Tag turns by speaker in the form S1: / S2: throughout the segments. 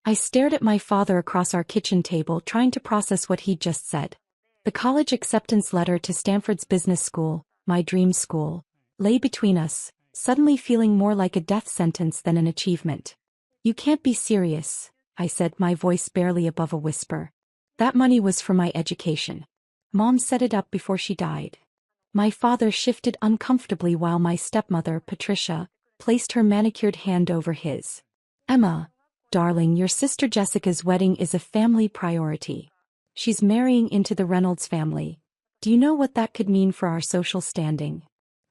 S1: I stared at my father across our kitchen table, trying to process what he'd just said. The college acceptance letter to Stanford's business school, my dream school, lay between us, suddenly feeling more like a death sentence than an achievement. "You can't be serious," I said, my voice barely above a whisper. "That money was for my education. Mom set it up before she died." My father shifted uncomfortably while my stepmother, Patricia, placed her manicured hand over his. "Emma, darling, your sister Jessica's wedding is a family priority. She's marrying into the Reynolds family. Do you know what that could mean for our social standing?"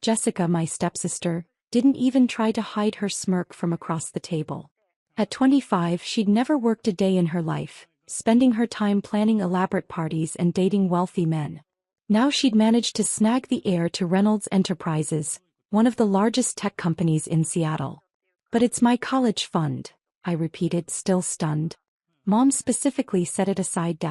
S1: Jessica, my stepsister, didn't even try to hide her smirk from across the table. At 25, she'd never worked a day in her life, spending her time planning elaborate parties and dating wealthy men. Now she'd managed to snag the heir to Reynolds Enterprises, one of the largest tech companies in Seattle. "But it's my college fund," I repeated, still stunned. "Mom specifically set it aside.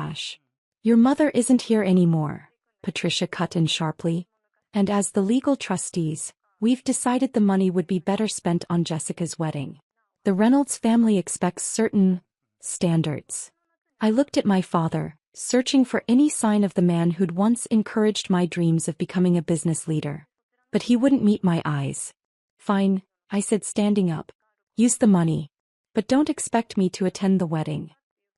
S1: Your mother isn't here anymore," Patricia cut in sharply. "And as the legal trustees, we've decided the money would be better spent on Jessica's wedding. The Reynolds family expects certain standards." I looked at my father, searching for any sign of the man who'd once encouraged my dreams of becoming a business leader. But he wouldn't meet my eyes. "Fine," I said, standing up. "Use the money. But don't expect me to attend the wedding."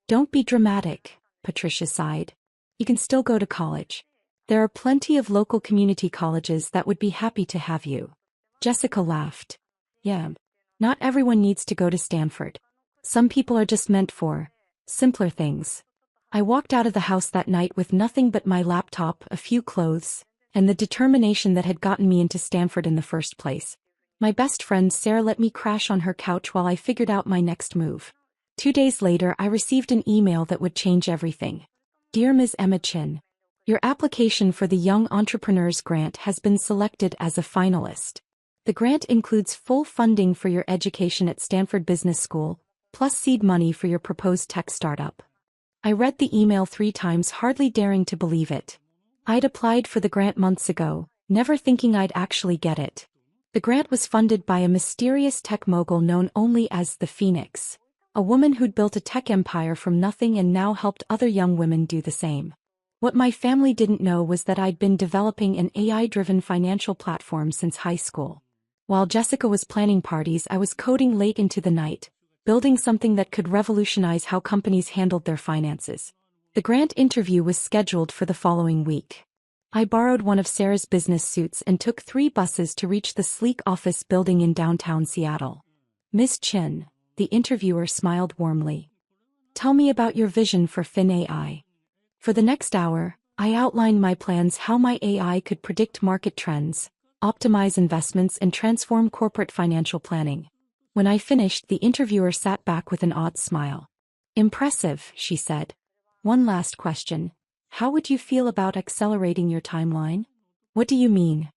S1: "Don't be dramatic," Patricia sighed. "You can still go to college. There are plenty of local community colleges that would be happy to have you." Jessica laughed. "Yeah. Not everyone needs to go to Stanford. Some people are just meant for simpler things." I walked out of the house that night with nothing but my laptop, a few clothes, and the determination that had gotten me into Stanford in the first place. My best friend Sarah let me crash on her couch while I figured out my next move. 2 days later, I received an email that would change everything. "Dear Ms. Emma Chin, your application for the Young Entrepreneurs Grant has been selected as a finalist. The grant includes full funding for your education at Stanford Business School, plus seed money for your proposed tech startup." I read the email 3 times, hardly daring to believe it. I'd applied for the grant months ago, never thinking I'd actually get it. The grant was funded by a mysterious tech mogul known only as the Phoenix, a woman who'd built a tech empire from nothing and now helped other young women do the same. What my family didn't know was that I'd been developing an AI-driven financial platform since high school. While Jessica was planning parties, I was coding late into the night, building something that could revolutionize how companies handled their finances. The grant interview was scheduled for the following week. I borrowed one of Sarah's business suits and took 3 buses to reach the sleek office building in downtown Seattle. "Ms. Chin," the interviewer smiled warmly. "Tell me about your vision for FinAI." For the next hour, I outlined my plans, how my AI could predict market trends, optimize investments, and transform corporate financial planning. When I finished, the interviewer sat back with an odd smile. "Impressive," she said. "One last question. How would you feel about accelerating your timeline?" "What do you mean?"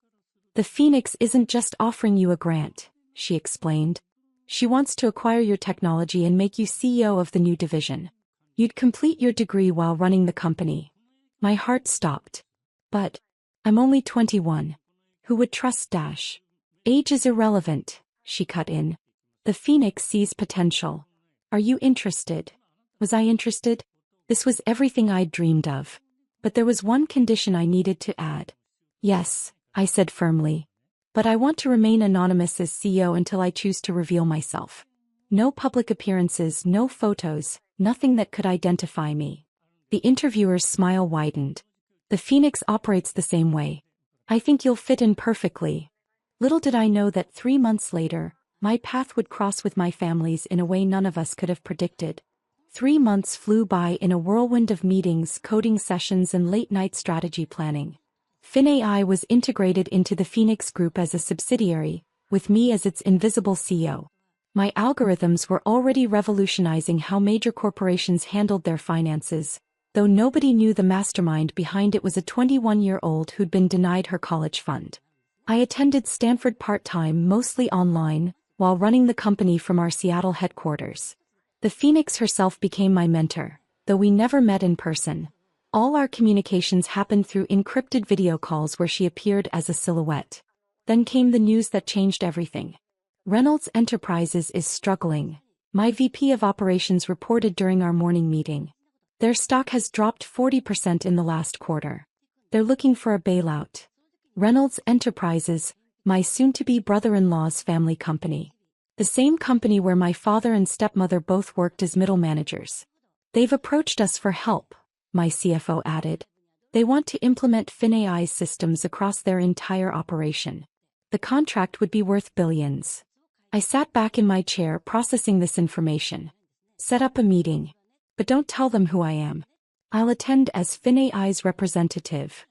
S1: "The Phoenix isn't just offering you a grant," she explained. "She wants to acquire your technology and make you CEO of the new division. You'd complete your degree while running the company." My heart stopped. "But I'm only 21. Who would trust Dash?" "Age is irrelevant," she cut in. "The Phoenix sees potential. Are you interested?" Was I interested? This was everything I'd dreamed of. But there was one condition I needed to add. "Yes," I said firmly. "But I want to remain anonymous as CEO until I choose to reveal myself. No public appearances, no photos, nothing that could identify me." The interviewer's smile widened. "The Phoenix operates the same way. I think you'll fit in perfectly." Little did I know that 3 months later, my path would cross with my family's in a way none of us could have predicted. 3 months flew by in a whirlwind of meetings, coding sessions, and late-night strategy planning. FinAI was integrated into the Phoenix Group as a subsidiary, with me as its invisible CEO. My algorithms were already revolutionizing how major corporations handled their finances, though nobody knew the mastermind behind it was a 21-year-old who'd been denied her college fund. I attended Stanford part-time, mostly online, while running the company from our Seattle headquarters. The Phoenix herself became my mentor, though we never met in person. All our communications happened through encrypted video calls where she appeared as a silhouette. Then came the news that changed everything. "Reynolds Enterprises is struggling," My VP of Operations reported during our morning meeting. Their stock has dropped 40% in the last quarter. They're looking for a bailout. Reynolds Enterprises, my soon-to-be brother-in-law's family company. The same company where my father and stepmother both worked as middle managers. They've approached us for help, my CFO added. They want to implement FinAI's systems across their entire operation. The contract would be worth billions. I sat back in my chair processing this information. Set up a meeting. But don't tell them who I am. I'll attend as FinAI's representative.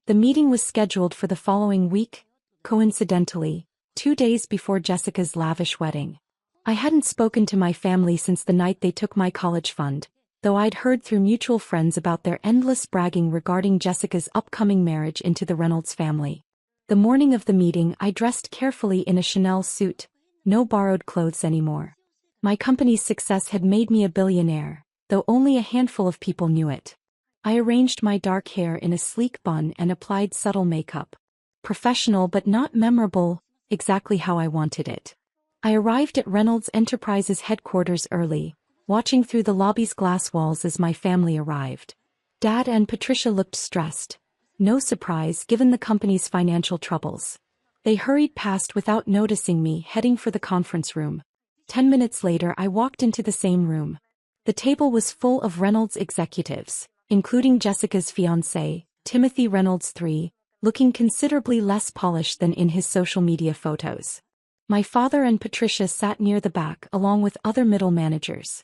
S1: The meeting was scheduled for the following week, coincidentally, 2 days before Jessica's lavish wedding. I hadn't spoken to my family since the night they took my college fund, though I'd heard through mutual friends about their endless bragging regarding Jessica's upcoming marriage into the Reynolds family. The morning of the meeting, I dressed carefully in a Chanel suit, no borrowed clothes anymore. My company's success had made me a billionaire, though only a handful of people knew it. I arranged my dark hair in a sleek bun and applied subtle makeup. Professional but not memorable, exactly how I wanted it. I arrived at Reynolds Enterprises headquarters early, watching through the lobby's glass walls as my family arrived. Dad and Patricia looked stressed. No surprise given the company's financial troubles. They hurried past without noticing me, heading for the conference room. 10 minutes later, I walked into the same room. The table was full of Reynolds executives, including Jessica's fiancé, Timothy Reynolds III, looking considerably less polished than in his social media photos. My father and Patricia sat near the back along with other middle managers.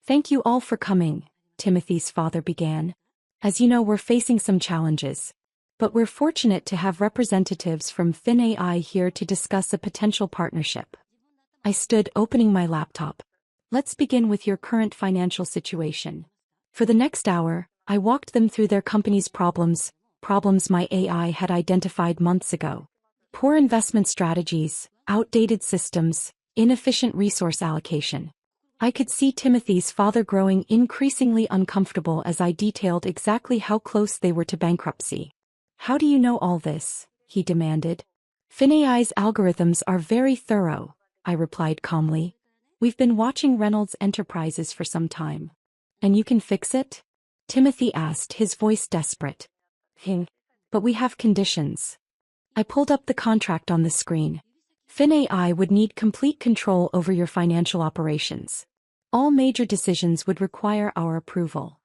S1: "Thank you all for coming," Timothy's father began. "As you know, we're facing some challenges. But we're fortunate to have representatives from FinAI here to discuss a potential partnership." I stood, opening my laptop. "Let's begin with your current financial situation." For the next hour, I walked them through their company's problems my AI had identified months ago. Poor investment strategies, outdated systems, inefficient resource allocation. I could see Timothy's father growing increasingly uncomfortable as I detailed exactly how close they were to bankruptcy. "How do you know all this?" he demanded. "FinAI's algorithms are very thorough," I replied calmly. "We've been watching Reynolds Enterprises for some time." "And you can fix it?" Timothy asked, his voice desperate. "But we have conditions." I pulled up the contract on the screen. FinAI would need complete control over your financial operations. All major decisions would require our approval.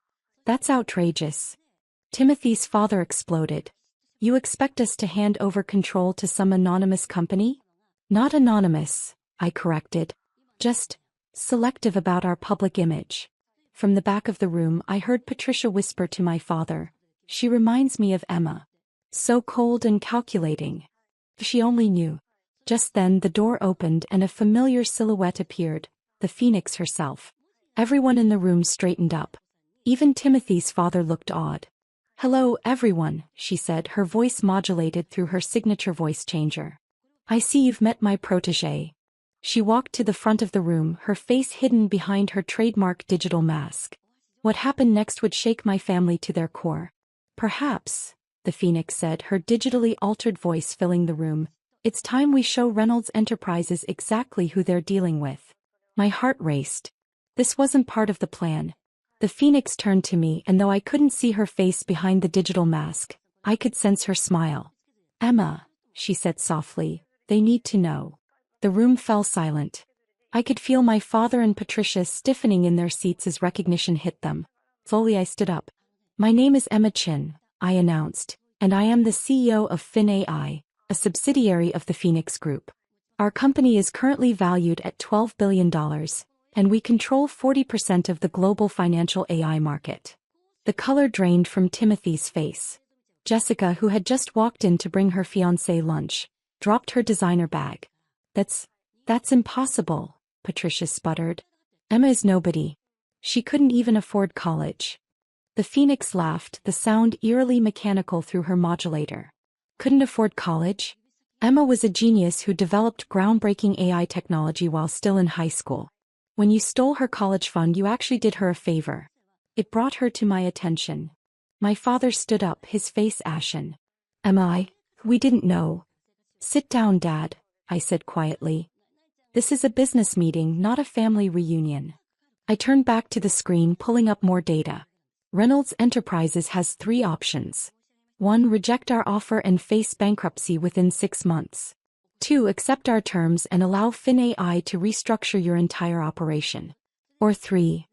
S1: "That's outrageous." Timothy's father exploded. "You expect us to hand over control to some anonymous company?" "Not anonymous," I corrected. "Just selective about our public image." From the back of the room, I heard Patricia whisper to my father, "She reminds me of Emma. So cold and calculating. If she only knew." Just then the door opened and a familiar silhouette appeared, the Phoenix herself. Everyone in the room straightened up. Even Timothy's father looked awed. "Hello, everyone," she said, her voice modulated through her signature voice changer. "I see you've met my protégé." She walked to the front of the room, her face hidden behind her trademark digital mask. "What happened next would shake my family to their core." "Perhaps," the Phoenix said, her digitally altered voice filling the room, "it's time we show Reynolds Enterprises exactly who they're dealing with." My heart raced. This wasn't part of the plan. The Phoenix turned to me, and though I couldn't see her face behind the digital mask, I could sense her smile. "Emma," she said softly, "they need to know." The room fell silent. I could feel my father and Patricia stiffening in their seats as recognition hit them. Slowly I stood up. "My name is Emma Chin," I announced, "and I am the CEO of FinAI, a subsidiary of the Phoenix Group. Our company is currently valued at $12 billion, and we control 40% of the global financial AI market." The color drained from Timothy's face. Jessica, who had just walked in to bring her fiancé lunch, dropped her designer bag. That's impossible," Patricia sputtered. "Emma is nobody. She couldn't even afford college." The Phoenix laughed, the sound eerily mechanical through her modulator. "Couldn't afford college?" "Emma was a genius who developed groundbreaking AI technology while still in high school. When you stole her college fund, you actually did her a favor. It brought her to my attention." My father stood up, his face ashen. "We didn't know." "Sit down, Dad," I said quietly. This is a business meeting, not a family reunion. I turned back to the screen, pulling up more data. Reynolds Enterprises has 3 options. 1. Reject our offer and face bankruptcy within 6 months. 2. Accept our terms and allow FinAI to restructure your entire operation. Or 3.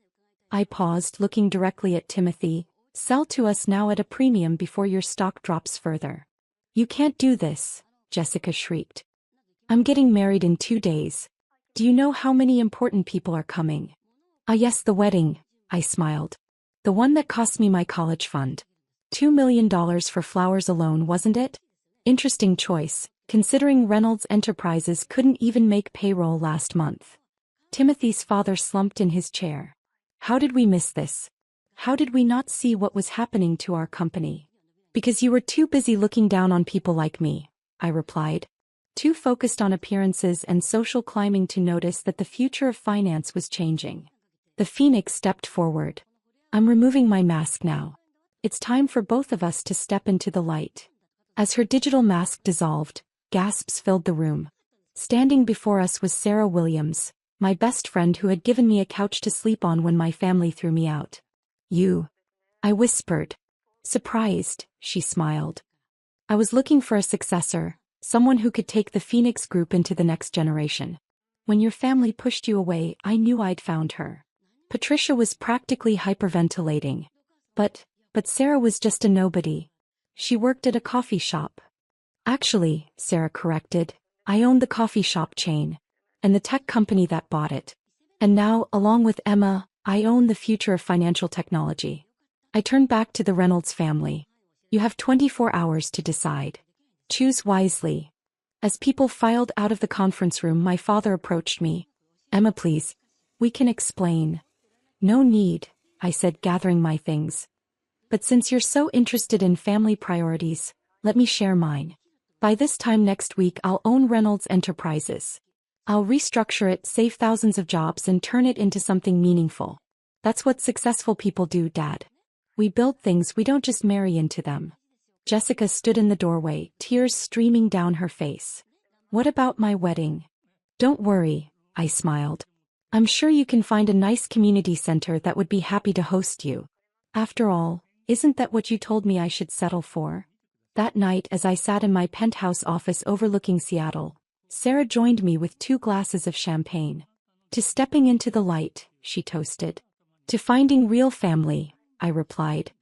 S1: I paused, looking directly at Timothy. Sell to us now at a premium before your stock drops further. You can't do this, Jessica shrieked. I'm getting married in 2 days. Do you know how many important people are coming? Ah yes, the wedding, I smiled. The one that cost me my college fund. $2 million for flowers alone, wasn't it? Interesting choice, considering Reynolds Enterprises couldn't even make payroll last month. Timothy's father slumped in his chair. How did we miss this? How did we not see what was happening to our company? Because you were too busy looking down on people like me, I replied. Too focused on appearances and social climbing to notice that the future of finance was changing. The Phoenix stepped forward. I'm removing my mask now. It's time for both of us to step into the light. As her digital mask dissolved, gasps filled the room. Standing before us was Sarah Williams, my best friend who had given me a couch to sleep on when my family threw me out. You? I whispered. Surprised, she smiled. I was looking for a successor, someone who could take the Phoenix Group into the next generation. When your family pushed you away, I knew I'd found her. Patricia was practically hyperventilating. But Sarah was just a nobody. She worked at a coffee shop. Actually, Sarah corrected, I owned the coffee shop chain. And the tech company that bought it. And now, along with Emma, I own the future of financial technology. I turned back to the Reynolds family. You have 24 hours to decide. Choose wisely. As people filed out of the conference room, my father approached me. Emma, please. We can explain. No need, I said, gathering my things. But since you're so interested in family priorities, let me share mine. By this time next week, I'll own Reynolds Enterprises. I'll restructure it, save thousands of jobs, and turn it into something meaningful. That's what successful people do, Dad. We build things, we don't just marry into them. Jessica stood in the doorway, tears streaming down her face. What about my wedding? Don't worry, I smiled. I'm sure you can find a nice community center that would be happy to host you. After all, isn't that what you told me I should settle for? That night, as I sat in my penthouse office overlooking Seattle, Sarah joined me with 2 glasses of champagne. To stepping into the light, she toasted. To finding real family, I replied.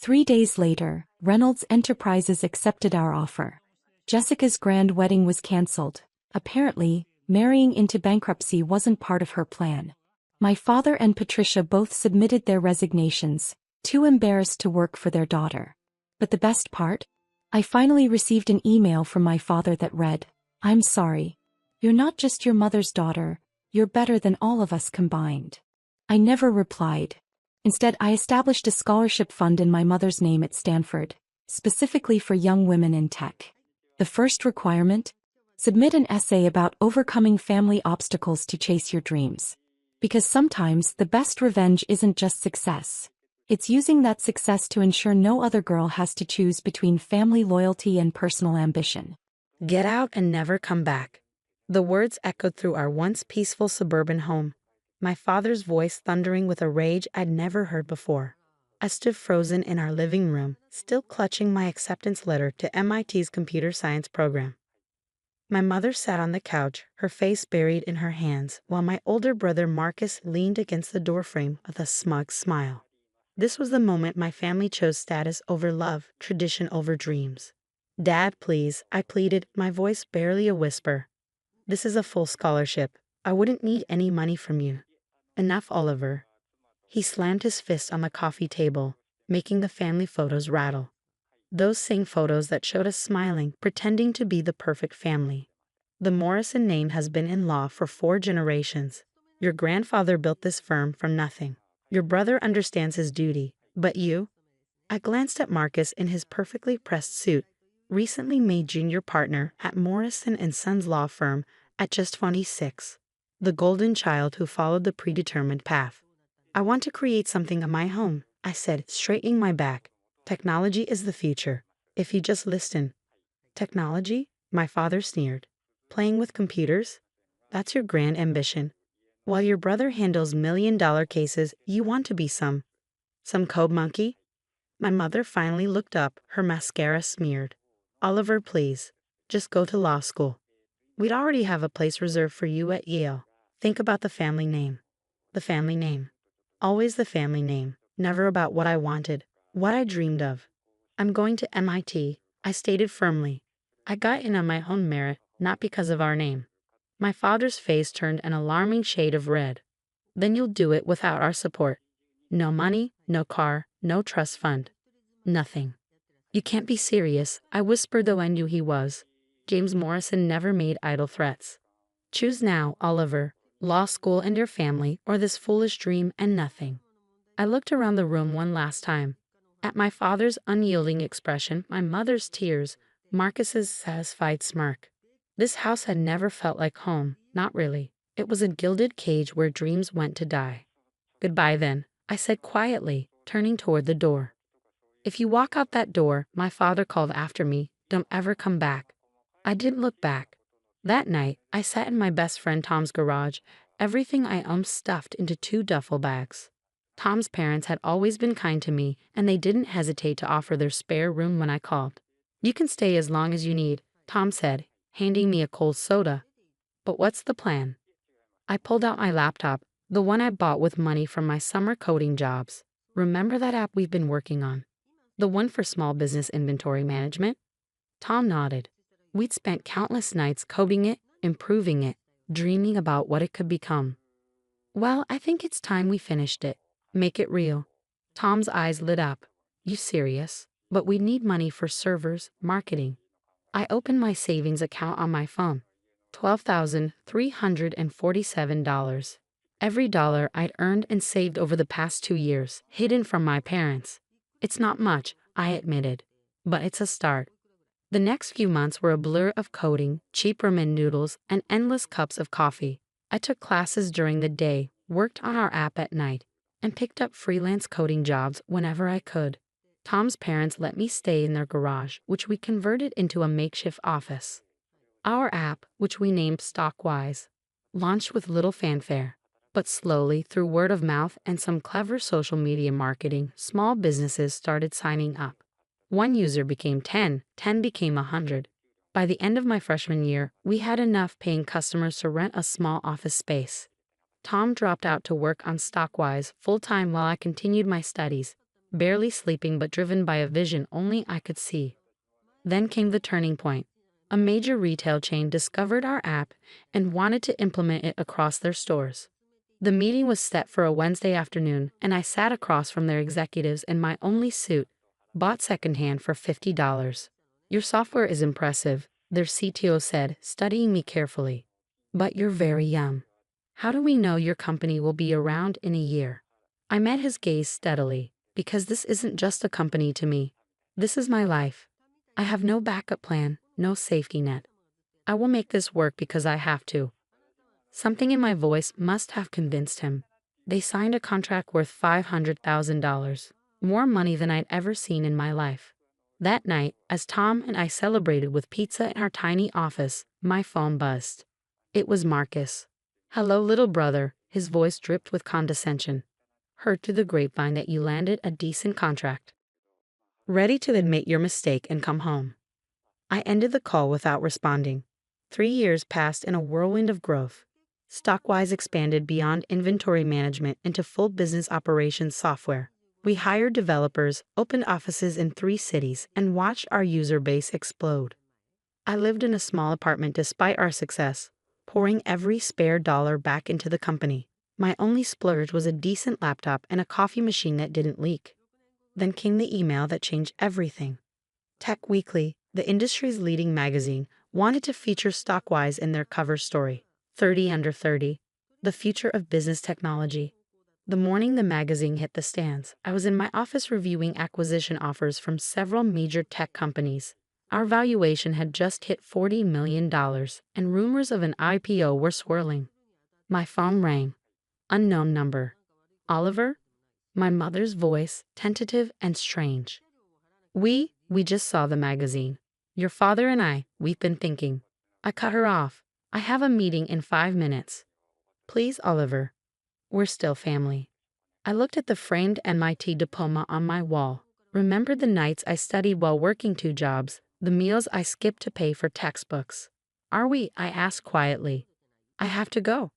S1: 3 days later, Reynolds Enterprises accepted our offer. Jessica's grand wedding was cancelled. Apparently, marrying into bankruptcy wasn't part of her plan. My father and Patricia both submitted their resignations, too embarrassed to work for their daughter. But the best part? I finally received an email from my father that read, I'm sorry. You're not just your mother's daughter, you're better than all of us combined. I never replied. Instead, I established a scholarship fund in my mother's name at Stanford, specifically for young women in tech. The first requirement? Submit an essay about overcoming family obstacles to chase your dreams. Because sometimes the best revenge isn't just success. It's using that success to ensure no other girl has to choose between family loyalty and personal ambition.
S2: Get out and never come back. The words echoed through our once peaceful suburban home, my father's voice thundering with a rage I'd never heard before. I stood frozen in our living room, still clutching my acceptance letter to MIT's computer science program. My mother sat on the couch, her face buried in her hands, while my older brother Marcus leaned against the doorframe with a smug smile. This was the moment my family chose status over love, tradition over dreams. Dad, please, I pleaded, my voice barely a whisper. This is a full scholarship. I wouldn't need any money from you. Enough, Oliver. He slammed his fist on the coffee table, making the family photos rattle. Those same photos that showed us smiling, pretending to be the perfect family. The Morrison name has been in law for 4 generations. Your grandfather built this firm from nothing. Your brother understands his duty, but you? I glanced at Marcus in his perfectly pressed suit, recently made junior partner at Morrison & Sons law firm at just 26, the golden child who followed the predetermined path. I want to create something of my own, I said, straightening my back. Technology is the future. If you just listen. Technology? My father sneered. Playing with computers? That's your grand ambition. While your brother handles million-dollar cases, you want to be some code monkey? My mother finally looked up, her mascara smeared. Oliver, please. Just go to law school. We'd already have a place reserved for you at Yale. Think about the family name. The family name. Always the family name. Never about what I wanted, what I dreamed of. I'm going to MIT, I stated firmly. I got in on my own merit, not because of our name. My father's face turned an alarming shade of red. Then you'll do it without our support. No money, no car, no trust fund. Nothing. You can't be serious, I whispered, though I knew he was. James Morrison never made idle threats. Choose now, Oliver, law school and your family, or this foolish dream and nothing. I looked around the room one last time. At my father's unyielding expression, my mother's tears, Marcus's satisfied smirk. This house had never felt like home, not really. It was a gilded cage where dreams went to die. Goodbye then, I said quietly, turning toward the door. If you walk out that door, my father called after me, don't ever come back. I didn't look back. That night, I sat in my best friend Tom's garage, everything I owned stuffed into 2 duffel bags. Tom's parents had always been kind to me, and they didn't hesitate to offer their spare room when I called. You can stay as long as you need, Tom said, handing me a cold soda. But what's the plan? I pulled out my laptop, the one I bought with money from my summer coding jobs. Remember that app we've been working on? The one for small business inventory management? Tom nodded. We'd spent countless nights coding it, improving it, dreaming about what it could become. Well, I think it's time we finished it. Make it real. Tom's eyes lit up. You serious? But we need money for servers, marketing. I opened my savings account on my phone. $12,347. Every dollar I'd earned and saved over the past 2 years, hidden from my parents. It's not much, I admitted. But it's a start. The next few months were a blur of coding, cheap ramen noodles, and endless cups of coffee. I took classes during the day, worked on our app at night, and picked up freelance coding jobs whenever I could. Tom's parents let me stay in their garage, which we converted into a makeshift office. Our app, which we named Stockwise, launched with little fanfare. But slowly, through word of mouth and some clever social media marketing, small businesses started signing up. 1 user became 10, 10 became 100. By the end of my freshman year, we had enough paying customers to rent a small office space. Tom dropped out to work on Stockwise full-time while I continued my studies, barely sleeping but driven by a vision only I could see. Then came the turning point. A major retail chain discovered our app and wanted to implement it across their stores. The meeting was set for a Wednesday afternoon, and I sat across from their executives in my only suit, bought secondhand for $50. Your software is impressive, their CTO said, studying me carefully. But you're very young. How do we know your company will be around in a year? I met his gaze steadily, because this isn't just a company to me. This is my life. I have no backup plan, no safety net. I will make this work because I have to. Something in my voice must have convinced him. They signed a contract worth $500,000, more money than I'd ever seen in my life. That night, as Tom and I celebrated with pizza in our tiny office, my phone buzzed. It was Marcus. Hello, little brother, his voice dripped with condescension. Heard through the grapevine that you landed a decent contract. Ready to admit your mistake and come home. I ended the call without responding. 3 years passed in a whirlwind of growth. Stockwise expanded beyond inventory management into full business operations software. We hired developers, opened offices in 3 cities, and watched our user base explode. I lived in a small apartment despite our success, pouring every spare dollar back into the company. My only splurge was a decent laptop and a coffee machine that didn't leak. Then came the email that changed everything. Tech Weekly, the industry's leading magazine, wanted to feature Stockwise in their cover story. 30 under 30, the future of business technology. The morning the magazine hit the stands, I was in my office reviewing acquisition offers from several major tech companies. Our valuation had just hit $40 million, and rumors of an IPO were swirling. My phone rang. Unknown number. Oliver? My mother's voice, tentative and strange. We just saw the magazine. Your father and I, we've been thinking. I cut her off. I have a meeting in 5 minutes. Please, Oliver. We're still family. I looked at the framed MIT diploma on my wall, remembered the nights I studied while working 2 jobs, the meals I skipped to pay for textbooks. Are we? I asked quietly. I have to go.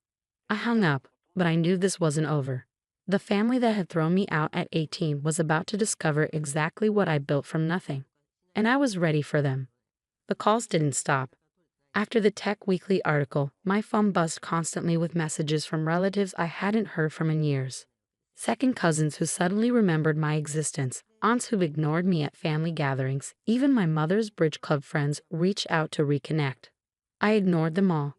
S2: I hung up, but I knew this wasn't over. The family that had thrown me out at 18 was about to discover exactly what I built from nothing. And I was ready for them. The calls didn't stop. After the Tech Weekly article, my phone buzzed constantly with messages from relatives I hadn't heard from in years. Second cousins who suddenly remembered my existence, aunts who ignored me at family gatherings, even my mother's bridge club friends reached out to reconnect. I ignored them all.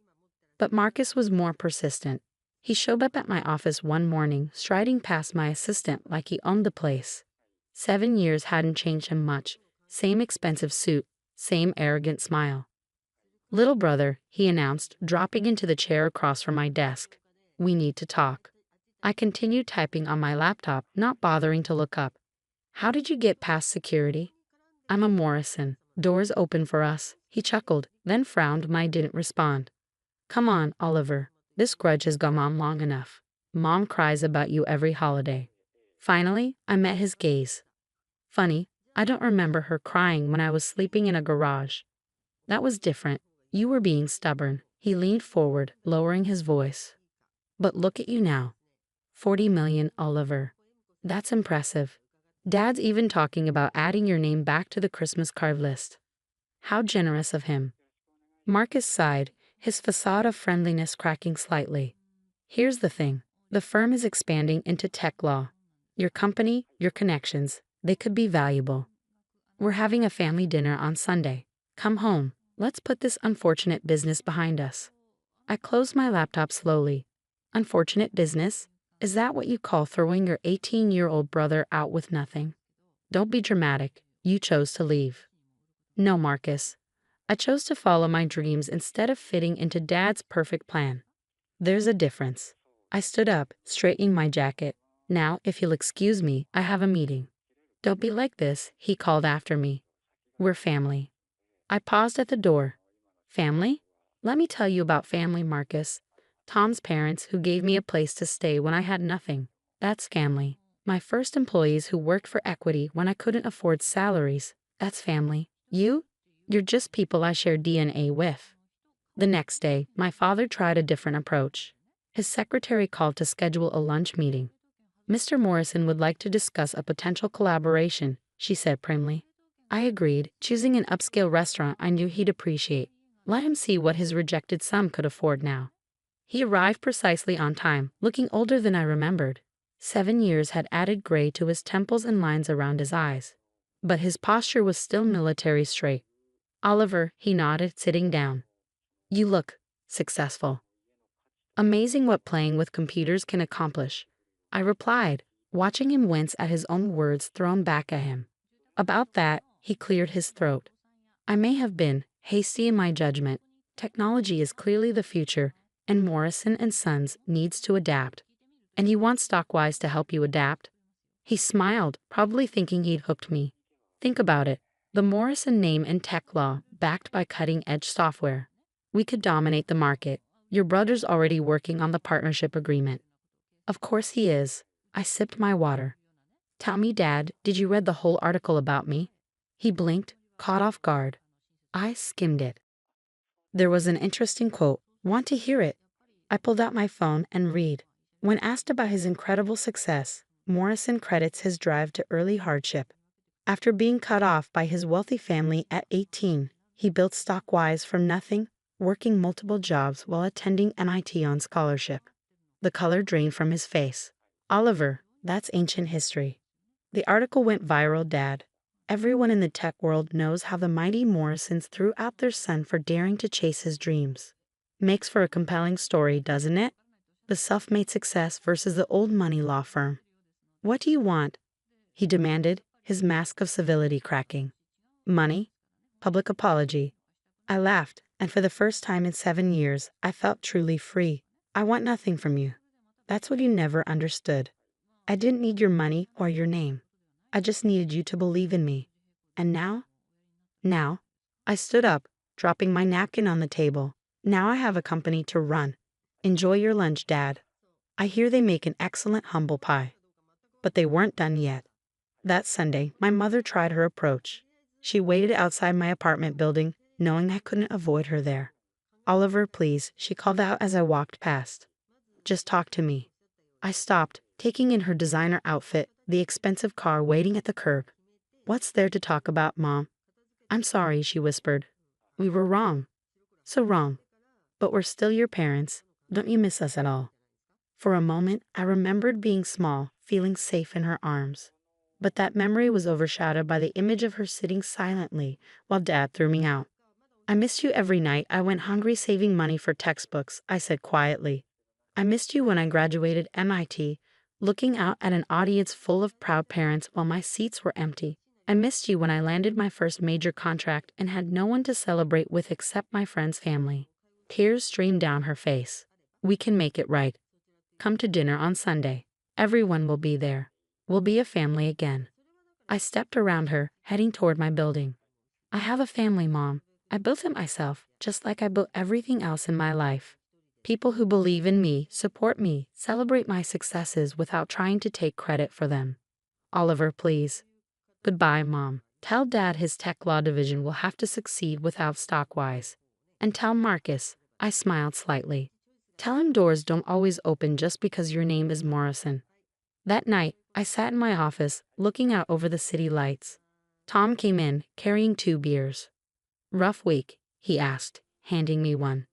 S2: But Marcus was more persistent. He showed up at my office one morning, striding past my assistant like he owned the place. 7 years hadn't changed him much. Same expensive suit, same arrogant smile. Little brother, he announced, dropping into the chair across from my desk. We need to talk. I continued typing on my laptop, not bothering to look up. How did you get past security? I'm a Morrison. Doors open for us. He chuckled, then frowned when I didn't respond. Come on, Oliver. This grudge has gone on long enough. Mom cries about you every holiday. Finally, I met his gaze. Funny, I don't remember her crying when I was sleeping in a garage. That was different. You were being stubborn. He leaned forward, lowering his voice. But look at you now. 40 million, Oliver. That's impressive. Dad's even talking about adding your name back to the Christmas card list. How generous of him. Marcus sighed, his facade of friendliness cracking slightly. Here's the thing. The firm is expanding into tech law. Your company, your connections, they could be valuable. We're having a family dinner on Sunday. Come home. Let's put this unfortunate business behind us. I closed my laptop slowly. Unfortunate business? Is that what you call throwing your 18-year-old brother out with nothing? Don't be dramatic. You chose to leave. No, Marcus. I chose to follow my dreams instead of fitting into Dad's perfect plan. There's a difference. I stood up, straightening my jacket. Now, if you'll excuse me, I have a meeting. Don't be like this, he called after me. We're family. I paused at the door. Family? Let me tell you about family, Marcus. Tom's parents who gave me a place to stay when I had nothing. That's family. My first employees who worked for equity when I couldn't afford salaries. That's family. You? You're just people I share DNA with. The next day, my father tried a different approach. His secretary called to schedule a lunch meeting. Mr. Morrison would like to discuss a potential collaboration, she said primly. I agreed, choosing an upscale restaurant I knew he'd appreciate. Let him see what his rejected son could afford now. He arrived precisely on time, looking older than I remembered. 7 years had added gray to his temples and lines around his eyes. But his posture was still military straight. Oliver, he nodded, sitting down. You look successful. Amazing what playing with computers can accomplish, I replied, watching him wince at his own words thrown back at him. About that, he cleared his throat. I may have been hasty in my judgment. Technology is clearly the future, and Morrison & Sons needs to adapt. And you want Stockwise to help you adapt? He smiled, probably thinking he'd hooked me. Think about it. The Morrison name in tech law, backed by cutting-edge software. We could dominate the market. Your brother's already working on the partnership agreement. Of course he is. I sipped my water. Tell me, Dad, did you read the whole article about me? He blinked, caught off guard. I skimmed it. There was an interesting quote. Want to hear it? I pulled out my phone and read. When asked about his incredible success, Morrison credits his drive to early hardship. After being cut off by his wealthy family at 18, he built Stockwise from nothing, working multiple jobs while attending MIT on scholarship. The color drained from his face. Oliver, that's ancient history. The article went viral, Dad. Everyone in the tech world knows how the mighty Morrisons threw out their son for daring to chase his dreams. Makes for a compelling story, doesn't it? The self-made success versus the old money law firm. What do you want? He demanded, his mask of civility cracking. Money? Public apology. I laughed, and for the first time in 7 years, I felt truly free. I want nothing from you. That's what you never understood. I didn't need your money or your name. I just needed you to believe in me. And now? Now, I stood up, dropping my napkin on the table. Now I have a company to run. Enjoy your lunch, Dad. I hear they make an excellent humble pie. But they weren't done yet. That Sunday, my mother tried her approach. She waited outside my apartment building, knowing I couldn't avoid her there. Oliver, please, she called out as I walked past. Just talk to me. I stopped, taking in her designer outfit, the expensive car waiting at the curb. What's there to talk about, Mom? I'm sorry, she whispered. We were wrong. So wrong. But we're still your parents. Don't you miss us at all? For a moment, I remembered being small, feeling safe in her arms. But that memory was overshadowed by the image of her sitting silently while Dad threw me out. I missed you every night I went hungry saving money for textbooks, I said quietly. I missed you when I graduated MIT, looking out at an audience full of proud parents while my seats were empty. I missed you when I landed my first major contract and had no one to celebrate with except my friend's family. Tears streamed down her face. We can make it right. Come to dinner on Sunday. Everyone will be there. We'll be a family again. I stepped around her, heading toward my building. I have a family, Mom. I built it myself, just like I built everything else in my life. People who believe in me, support me, celebrate my successes without trying to take credit for them. Oliver, please. Goodbye, Mom. Tell Dad his tech law division will have to succeed without Stockwise. And tell Marcus, I smiled slightly. Tell him doors don't always open just because your name is Morrison. That night, I sat in my office, looking out over the city lights. Tom came in, carrying 2 beers. Rough week, he asked, handing me one.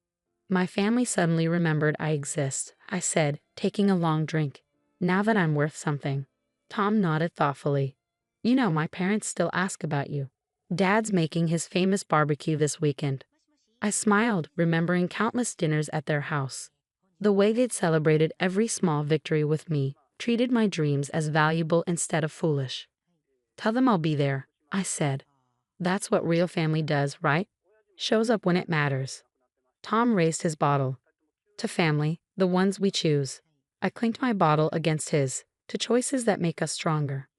S2: My family suddenly remembered I exist, I said, taking a long drink. Now that I'm worth something. Tom nodded thoughtfully. You know, my parents still ask about you. Dad's making his famous barbecue this weekend. I smiled, remembering countless dinners at their house. The way they'd celebrated every small victory with me, treated my dreams as valuable instead of foolish. Tell them I'll be there, I said. That's what real family does, right? Shows up when it matters. Tom raised his bottle. To family, the ones we choose. I clinked my bottle against his, to choices that make us stronger.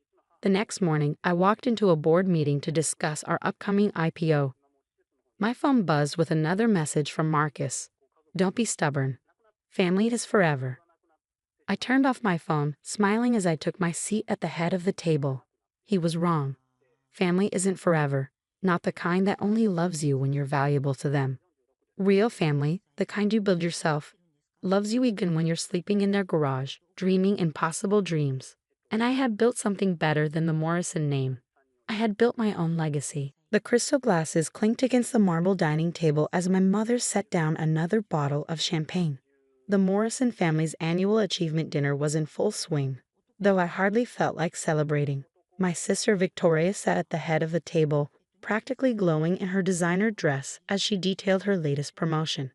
S2: The next morning, I walked into a board meeting to discuss our upcoming IPO. My phone buzzed with another message from Marcus. Don't be stubborn. Family is forever. I turned off my phone, smiling as I took my seat at the head of the table. He was wrong. Family isn't forever, not the kind that only loves you when you're valuable to them. Real family, the kind you build yourself, loves you even when you're sleeping in their garage, dreaming impossible dreams. And I had built something better than the Morrison name. I had built my own legacy. The crystal glasses clinked against the marble dining table as my mother set down another bottle of champagne. The Morrison family's annual achievement dinner was in full swing, though I hardly felt like celebrating. My sister Victoria sat at the head of the table, practically glowing in her designer dress as she detailed her latest promotion.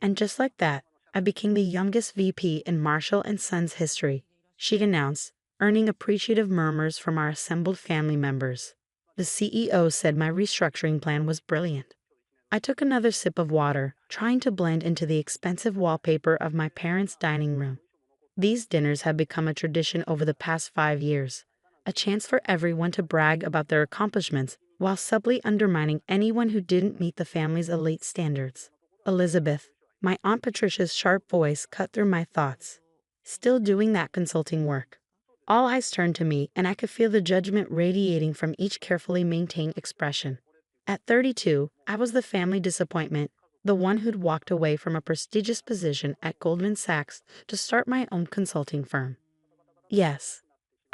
S2: And just like that, I became the youngest VP in Marshall & Sons history, she announced, earning appreciative murmurs from our assembled family members. The CEO said my restructuring plan was brilliant. I took another sip of water, trying to blend into the expensive wallpaper of my parents' dining room. These dinners had become a tradition over the past 5 years, a chance for everyone to brag about their accomplishments while subtly undermining anyone who didn't meet the family's elite standards. Elizabeth, my Aunt Patricia's sharp voice cut through my thoughts. Still doing that consulting work. All eyes turned to me, and I could feel the judgment radiating from each carefully maintained expression. At 32, I was the family disappointment, the one who'd walked away from a prestigious position at Goldman Sachs to start my own consulting firm. Yes,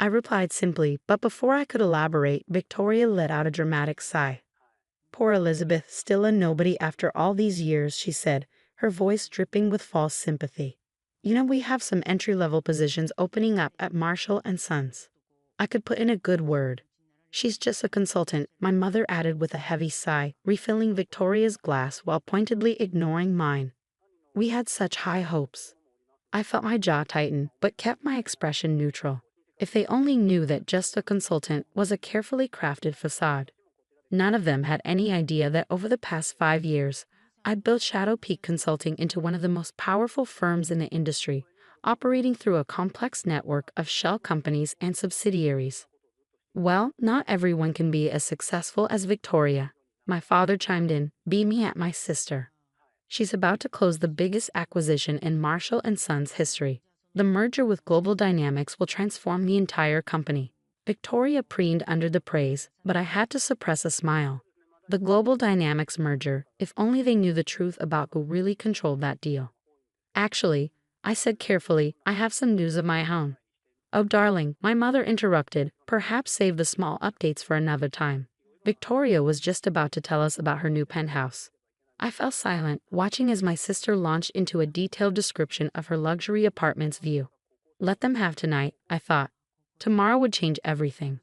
S2: I replied simply, but before I could elaborate, Victoria let out a dramatic sigh. Poor Elizabeth, still a nobody after all these years, she said, her voice dripping with false sympathy. You know, we have some entry-level positions opening up at Marshall & Sons. I could put in a good word. She's just a consultant, my mother added with a heavy sigh, refilling Victoria's glass while pointedly ignoring mine. We had such high hopes. I felt my jaw tighten, but kept my expression neutral. If they only knew that just a consultant was a carefully crafted facade. None of them had any idea that over the past 5 years, I'd built Shadow Peak Consulting into one of the most powerful firms in the industry, operating through a complex network of shell companies and subsidiaries. Well, not everyone can be as successful as Victoria. My father chimed in, beaming at my sister. She's about to close the biggest acquisition in Marshall & Sons history. The merger with Global Dynamics will transform the entire company. Victoria preened under the praise, but I had to suppress a smile. The Global Dynamics merger, if only they knew the truth about who really controlled that deal. Actually, I said carefully, I have some news of my own. Oh darling, my mother interrupted, perhaps save the small updates for another time. Victoria was just about to tell us about her new penthouse. I fell silent, watching as my sister launched into a detailed description of her luxury apartment's view. Let them have tonight, I thought. Tomorrow would change everything.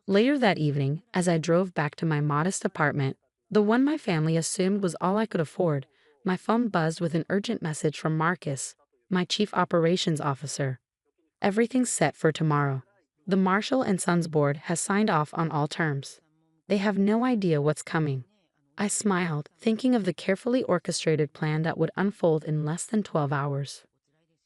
S2: Later that evening, as I drove back to my modest apartment, the one my family assumed was all I could afford, my phone buzzed with an urgent message from Marcus, my chief operations officer. Everything's set for tomorrow. The Marshall & Sons board has signed off on all terms. They have no idea what's coming. I smiled, thinking of the carefully orchestrated plan that would unfold in less than 12 hours.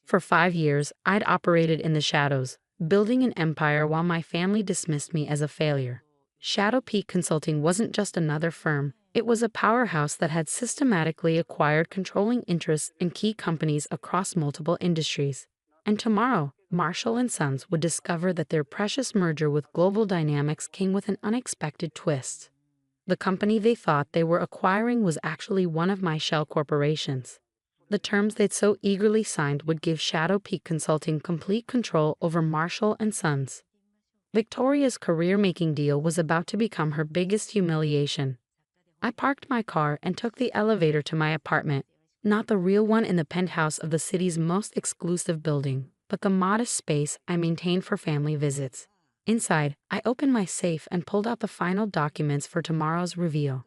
S2: For 5 years, I'd operated in the shadows, building an empire while my family dismissed me as a failure. Shadow Peak Consulting wasn't just another firm, it was a powerhouse that had systematically acquired controlling interests in key companies across multiple industries. And tomorrow, Marshall & Sons would discover that their precious merger with Global Dynamics came with an unexpected twist. The company they thought they were acquiring was actually one of my shell corporations. The terms they'd so eagerly signed would give Shadow Peak Consulting complete control over Marshall & Sons. Victoria's career-making deal was about to become her biggest humiliation. I parked my car and took the elevator to my apartment, not the real one in the penthouse of the city's most exclusive building, but the modest space I maintained for family visits. Inside, I opened my safe and pulled out the final documents for tomorrow's reveal.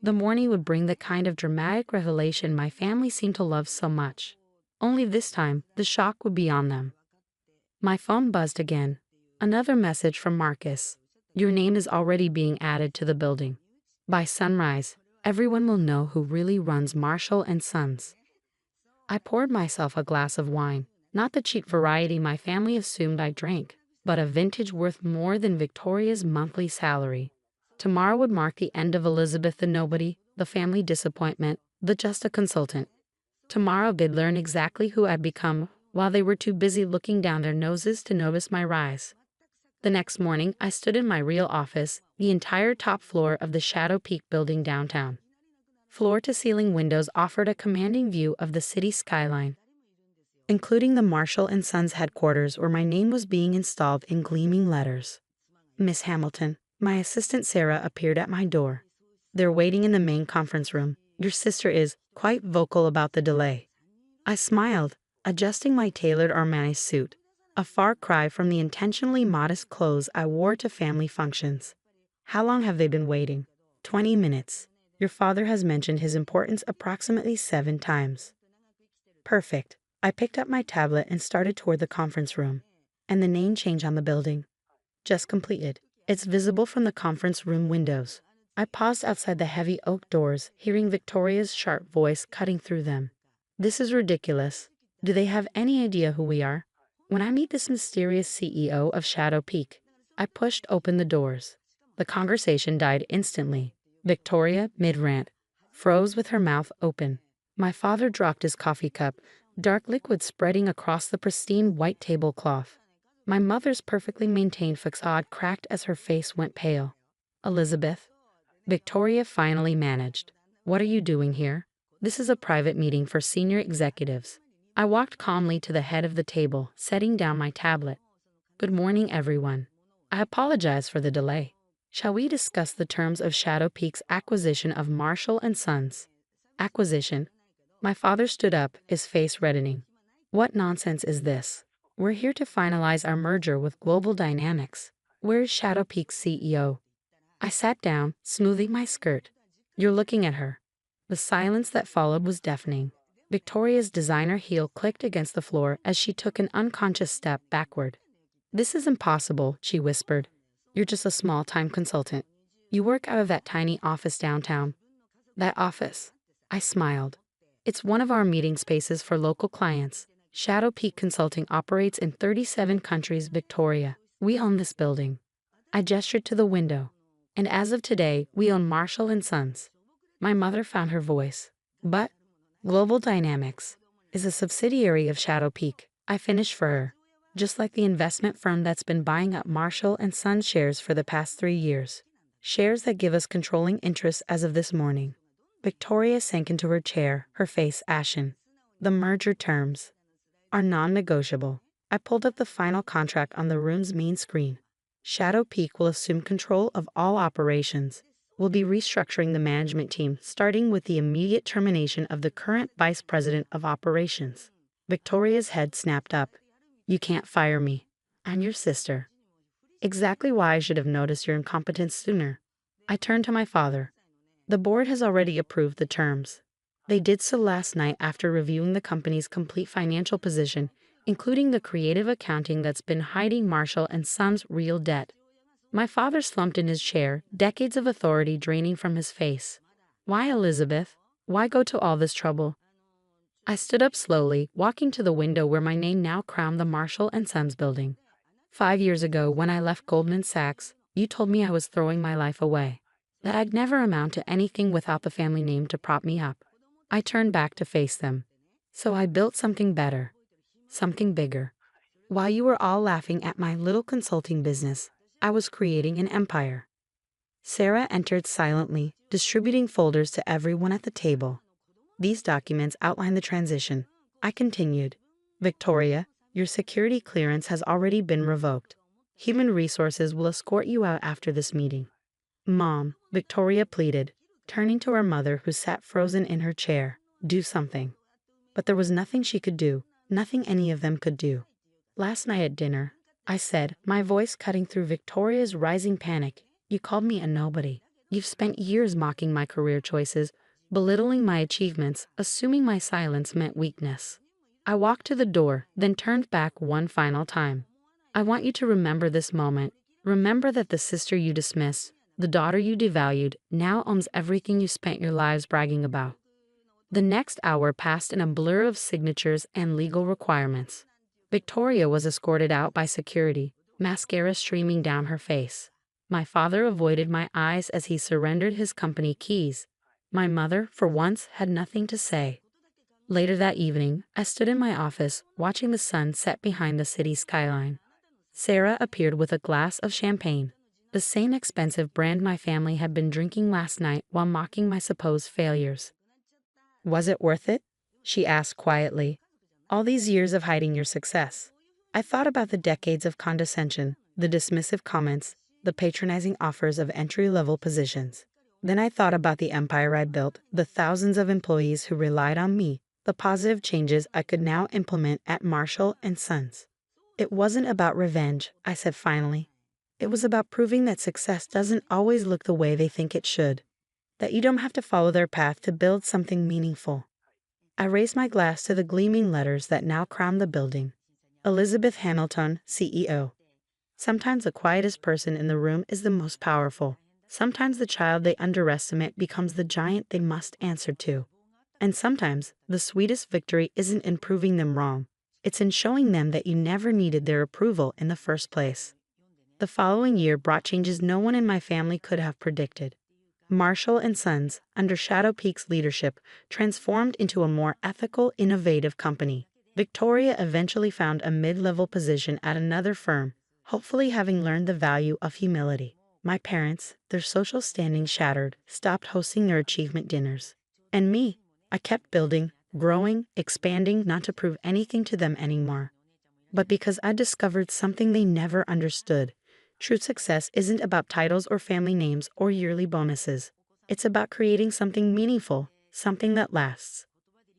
S2: The morning would bring the kind of dramatic revelation my family seemed to love so much. Only this time, the shock would be on them. My phone buzzed again. Another message from Marcus. Your name is already being added to the building. By sunrise, everyone will know who really runs Marshall & Sons. I poured myself a glass of wine, not the cheap variety my family assumed I drank, but a vintage worth more than Victoria's monthly salary. Tomorrow would mark the end of Elizabeth the nobody, the family disappointment, the just a consultant. Tomorrow they'd learn exactly who I'd become, while they were too busy looking down their noses to notice my rise. The next morning, I stood in my real office, the entire top floor of the Shadow Peak building downtown. Floor-to-ceiling windows offered a commanding view of the city skyline, including the Marshall & Sons headquarters where my name was being installed in gleaming letters. Miss Hamilton, my assistant Sarah appeared at my door. They're waiting in the main conference room. Your sister is quite vocal about the delay. I smiled, adjusting my tailored Armani suit, a far cry from the intentionally modest clothes I wore to family functions. How long have they been waiting? 20 minutes. Your father has mentioned his importance approximately 7 times. Perfect. I picked up my tablet and started toward the conference room. And the name change on the building. Just completed. It's visible from the conference room windows. I paused outside the heavy oak doors, hearing Victoria's sharp voice cutting through them. This is ridiculous. Do they have any idea who we are? When I meet this mysterious CEO of Shadow Peak, I pushed open the doors. The conversation died instantly. Victoria, mid-rant, froze with her mouth open. My father dropped his coffee cup, dark liquid spreading across the pristine white tablecloth. My mother's perfectly maintained facade cracked as her face went pale. Elizabeth? Victoria finally managed. What are you doing here? This is a private meeting for senior executives. I walked calmly to the head of the table, setting down my tablet. Good morning, everyone. I apologize for the delay. Shall we discuss the terms of Shadow Peak's acquisition of Marshall & Sons? Acquisition? My father stood up, his face reddening. What nonsense is this? We're here to finalize our merger with Global Dynamics. Where's Shadow Peak's CEO? I sat down, smoothing my skirt. You're looking at her. The silence that followed was deafening. Victoria's designer heel clicked against the floor as she took an unconscious step backward. This is impossible, she whispered. You're just a small-time consultant. You work out of that tiny office downtown. That office. I smiled. It's one of our meeting spaces for local clients. Shadow Peak Consulting operates in 37 countries, Victoria. We own this building. I gestured to the window. And as of today, we own Marshall & Sons. My mother found her voice. But Global Dynamics is a subsidiary of Shadow Peak. I finished for her, just like the investment firm that's been buying up Marshall and Sons shares for the past 3 years. Shares that give us controlling interest as of this morning. Victoria sank into her chair, her face ashen. The merger terms are non-negotiable. I pulled up the final contract on the room's main screen. Shadow Peak will assume control of all operations. We'll be restructuring the management team, starting with the immediate termination of the current vice president of operations. Victoria's head snapped up. You can't fire me. I'm your sister. Exactly why I should have noticed your incompetence sooner. I turned to my father. The board has already approved the terms. They did so last night after reviewing the company's complete financial position, including the creative accounting that's been hiding Marshall and Sons' real debt. My father slumped in his chair, decades of authority draining from his face. Why, Elizabeth? Why go to all this trouble? I stood up slowly, walking to the window where my name now crowned the Marshall and Sons building. 5 years ago, when I left Goldman Sachs, you told me I was throwing my life away, that I'd never amount to anything without the family name to prop me up. I turned back to face them. So I built something better, something bigger. While you were all laughing at my little consulting business, I was creating an empire. Sarah entered silently, distributing folders to everyone at the table. These documents outline the transition. I continued. Victoria, your security clearance has already been revoked. Human Resources will escort you out after this meeting. Mom, Victoria pleaded, turning to her mother who sat frozen in her chair. Do something. But there was nothing she could do, nothing any of them could do. Last night at dinner, I said, my voice cutting through Victoria's rising panic, you called me a nobody. You've spent years mocking my career choices, belittling my achievements, assuming my silence meant weakness. I walked to the door, then turned back one final time. I want you to remember this moment. Remember that the sister you dismissed, the daughter you devalued, now owns everything you spent your lives bragging about. The next hour passed in a blur of signatures and legal requirements. Victoria was escorted out by security, mascara streaming down her face. My father avoided my eyes as he surrendered his company keys. My mother, for once, had nothing to say. Later that evening, I stood in my office, watching the sun set behind the city skyline. Sarah appeared with a glass of champagne, the same expensive brand my family had been drinking last night while mocking my supposed failures. Was it worth it? She asked quietly. All these years of hiding your success. I thought about the decades of condescension, the dismissive comments, the patronizing offers of entry-level positions. Then I thought about the empire I built, the thousands of employees who relied on me, the positive changes I could now implement at Marshall and Sons. It wasn't about revenge, I said finally. It was about proving that success doesn't always look the way they think it should, that you don't have to follow their path to build something meaningful. I raised my glass to the gleaming letters that now crowned the building. Elizabeth Hamilton, CEO. Sometimes the quietest person in the room is the most powerful. Sometimes the child they underestimate becomes the giant they must answer to. And sometimes the sweetest victory isn't in proving them wrong. It's in showing them that you never needed their approval in the first place. The following year brought changes no one in my family could have predicted. Marshall and Sons, under Shadow Peak's leadership, transformed into a more ethical, innovative company. Victoria eventually found a mid-level position at another firm, hopefully having learned the value of humility. My parents, their social standing shattered, stopped hosting their achievement dinners. And me, I kept building, growing, expanding, not to prove anything to them anymore, but because I discovered something they never understood. True success isn't about titles or family names or yearly bonuses. It's about creating something meaningful, something that lasts.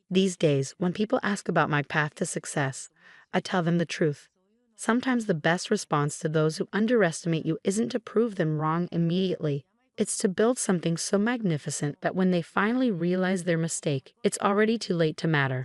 S2: These days, when people ask about my path to success, I tell them the truth. Sometimes the best response to those who underestimate you isn't to prove them wrong immediately. It's to build something so magnificent that when they finally realize their mistake, it's already too late to matter.